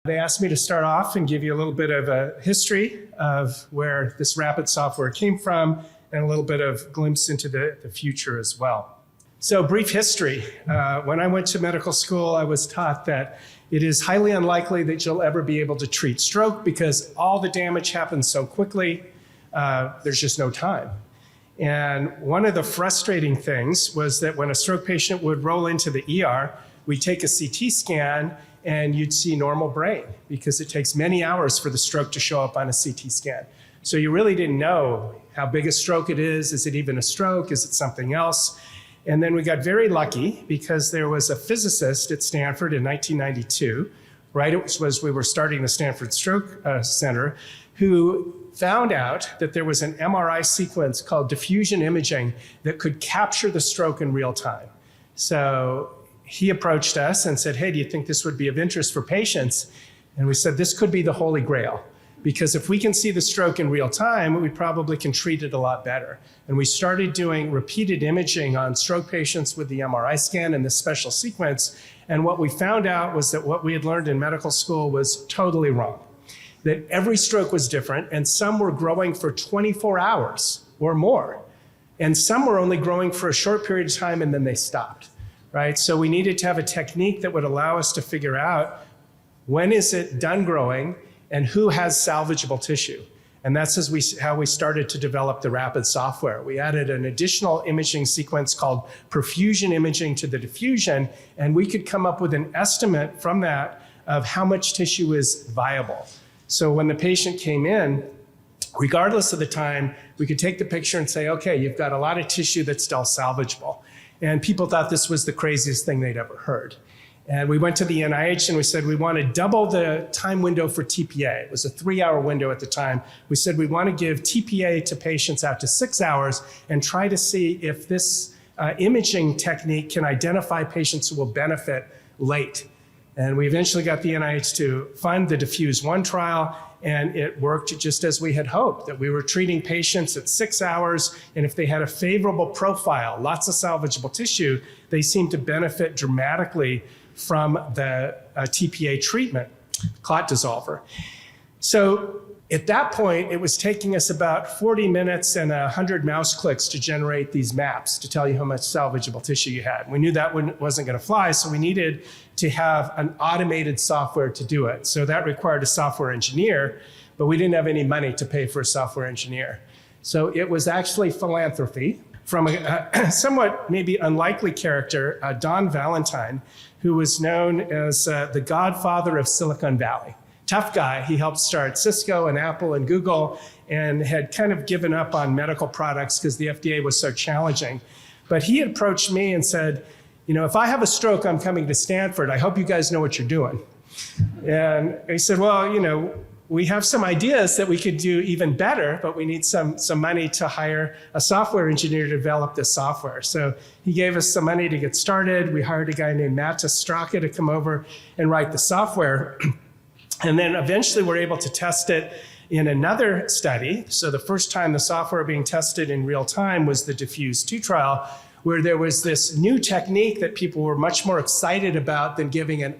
They asked me to start off and give you a little bit of a history of where this Rapid software came from and a little bit of glimpse into the future as well. So brief history. When I went to medical school, I was taught that it is highly unlikely that you'll ever be able to treat stroke because all the damage happens so quickly, there's just no time. And one of the frustrating things was that when a stroke patient would roll into the ER, we'd take a CT scan and you'd see normal brain because it takes many hours for the stroke to show up on a CT scan. So you really didn't know how big a stroke it is. Is it even a stroke? Is it something else? And then we got very lucky because there was a physicist at Stanford in 1992, right as we were starting the Stanford Stroke Center, who found out that there was an MRI sequence called diffusion imaging that could capture the stroke in real time. So he approached us and said, hey, do you think this would be of interest for patients? And we said, this could be the holy grail. Because if we can see the stroke in real time, we probably can treat it a lot better. And we started doing repeated imaging on stroke patients with the MRI scan and this special sequence. And what we found out was that what we had learned in medical school was totally wrong. That every stroke was different, and some were growing for 24 hours or more. And some were only growing for a short period of time and then they stopped, right? So we needed to have a technique that would allow us to figure out when is it done growing and who has salvageable tissue. And that's how we started to develop the Rapid software. We added an additional imaging sequence called perfusion imaging to the diffusion, and we could come up with an estimate from that of how much tissue is viable. So when the patient came in, regardless of the time, we could take the picture and say, okay, you've got a lot of tissue that's still salvageable. And people thought this was the craziest thing they'd ever heard. And we went to the NIH and we said, we want to double the time window for TPA. It was a 3-hour window at the time. We said, we want to give TPA to patients out to 6 hours and try to see if this imaging technique can identify patients who will benefit late. And we eventually got the NIH to fund the Diffuse 1 trial, and it worked just as we had hoped, that we were treating patients at 6 hours, and if they had a favorable profile, lots of salvageable tissue, they seemed to benefit dramatically from the TPA treatment, clot dissolver. So at that point, it was taking us about 40 minutes and 100 mouse clicks to generate these maps to tell you how much salvageable tissue you had. We knew that wasn't going to fly, so we needed to have an automated software to do it. So that required a software engineer, but we didn't have any money to pay for a software engineer. So it was actually philanthropy from a somewhat maybe unlikely character, Don Valentine, who was known as the godfather of Silicon Valley. Tough guy. He helped start Cisco and Apple and Google and had kind of given up on medical products because the FDA was so challenging. But he approached me and said, you know, if I have a stroke, I'm coming to Stanford. I hope you guys know what you're doing. And he said, well, you know, we have some ideas that we could do even better, but we need some money to hire a software engineer to develop this software. So he gave us some money to get started. We hired a guy named Matt Straka to come over and write the software. And then eventually we're able to test it in another study. So the first time the software being tested in real time was the Diffuse 2 trial, where there was this new technique that people were much more excited about than giving an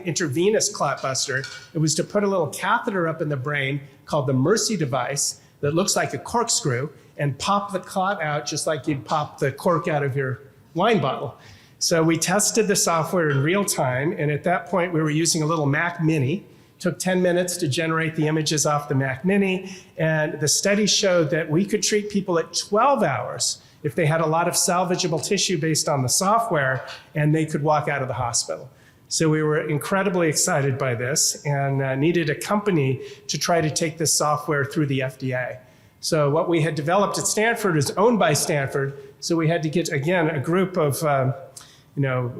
intravenous clot buster. It was to put a little catheter up in the brain called the Mercy device that looks like a corkscrew and pop the clot out just like you'd pop the cork out of your wine bottle. So we tested the software in real time, and at that point we were using a little Mac Mini. Took 10 minutes to generate the images off the Mac Mini, and the study showed that we could treat people at 12 hours if they had a lot of salvageable tissue based on the software, and they could walk out of the hospital. So we were incredibly excited by this and needed a company to try to take this software through the FDA. So what we had developed at Stanford is owned by Stanford, so we had to get, again, a group of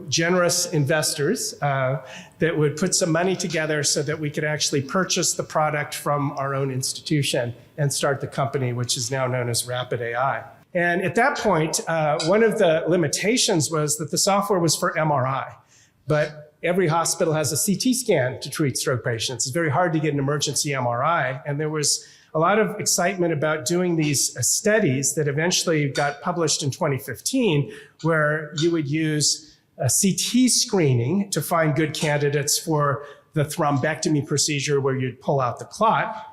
generous investors that would put some money together so that we could actually purchase the product from our own institution and start the company, which is now known as RapidAI. And at that point, one of the limitations was that the software was for MRI, but every hospital has a CT scan to treat stroke patients. It's very hard to get an emergency MRI, and there was a lot of excitement about doing these studies that eventually got published in 2015, where you would use a CT screening to find good candidates for the thrombectomy procedure where you'd pull out the clot.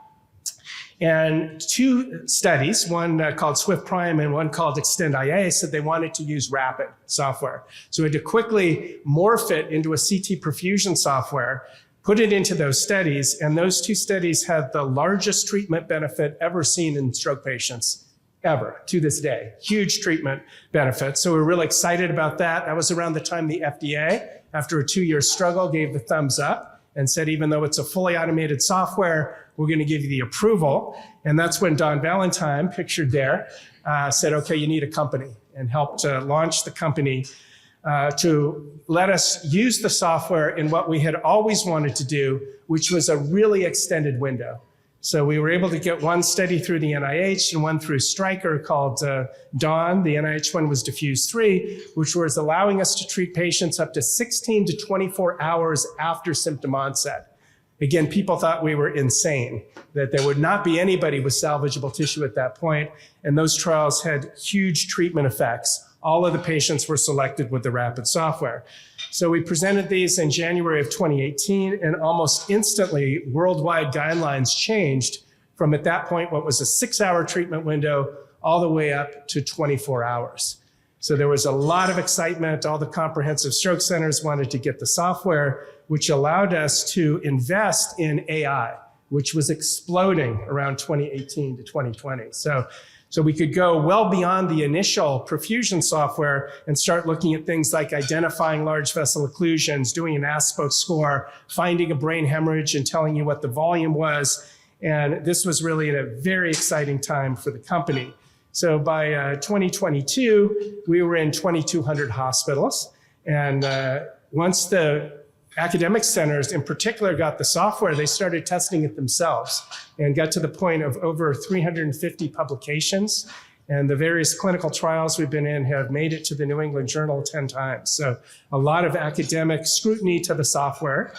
And two studies, one called Swift Prime and one called Extend IA, said they wanted to use Rapid software. So we had to quickly morph it into a CT perfusion software, put it into those studies, and those two studies had the largest treatment benefit ever seen in stroke patients, ever, to this day. Huge treatment benefit. So we're really excited about that. That was around the time the FDA, after a 2-year struggle, gave the thumbs up and said, even though it's a fully automated software, we're going to give you the approval. And that's when Don Valentine, pictured there, said, okay, you need a company, and helped launch the company to let us use the software in what we had always wanted to do, which was a really extended window. So we were able to get one study through the NIH and one through Stryker called DAWN. The NIH one was Diffuse 3, which was allowing us to treat patients up to 16 to 24 hours after symptom onset. Again, people thought we were insane, that there would not be anybody with salvageable tissue at that point, and those trials had huge treatment effects. All of the patients were selected with the Rapid software. So we presented these in January of 2018, and almost instantly, worldwide guidelines changed from, at that point, what was a 6-hour treatment window all the way up to 24 hours. So there was a lot of excitement. All the comprehensive stroke centers wanted to get the software, which allowed us to invest in AI, which was exploding around 2018 to 2020. So we could go well beyond the initial perfusion software and start looking at things like identifying large vessel occlusions, doing an ASPO score, finding a brain hemorrhage and telling you what the volume was. And this was really a very exciting time for the company. So by 2022, we were in 2,200 hospitals. And once the academic centers in particular got the software, they started testing it themselves and got to the point of over 350 publications. And the various clinical trials we've been in have made it to the New England Journal 10 times. So a lot of academic scrutiny to the software.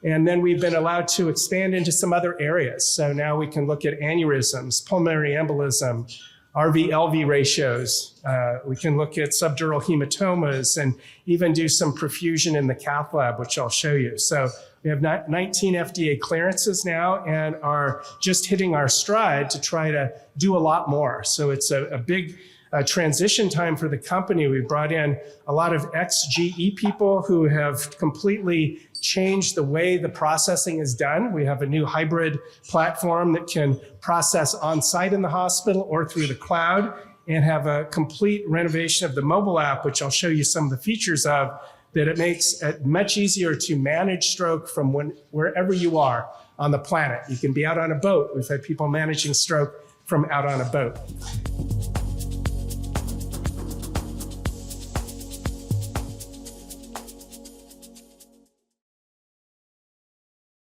And then we've been allowed to expand into some other areas. So now we can look at aneurysms, pulmonary embolism, RV-LV ratios. We can look at subdural hematomas and even do some perfusion in the cath lab, which I'll show you. So we have 19 FDA clearances now and are just hitting our stride to try to do a lot more. So it's a big transition time for the company. We brought in a lot of ex-GE people who have completely changed the way the processing is done. We have a new hybrid platform that can process on-site in the hospital or through the cloud, and have a complete renovation of the mobile app, which I'll show you some of the features of, that it makes it much easier to manage stroke from wherever you are on the planet. You can be out on a boat. We've had people managing stroke from out on a boat.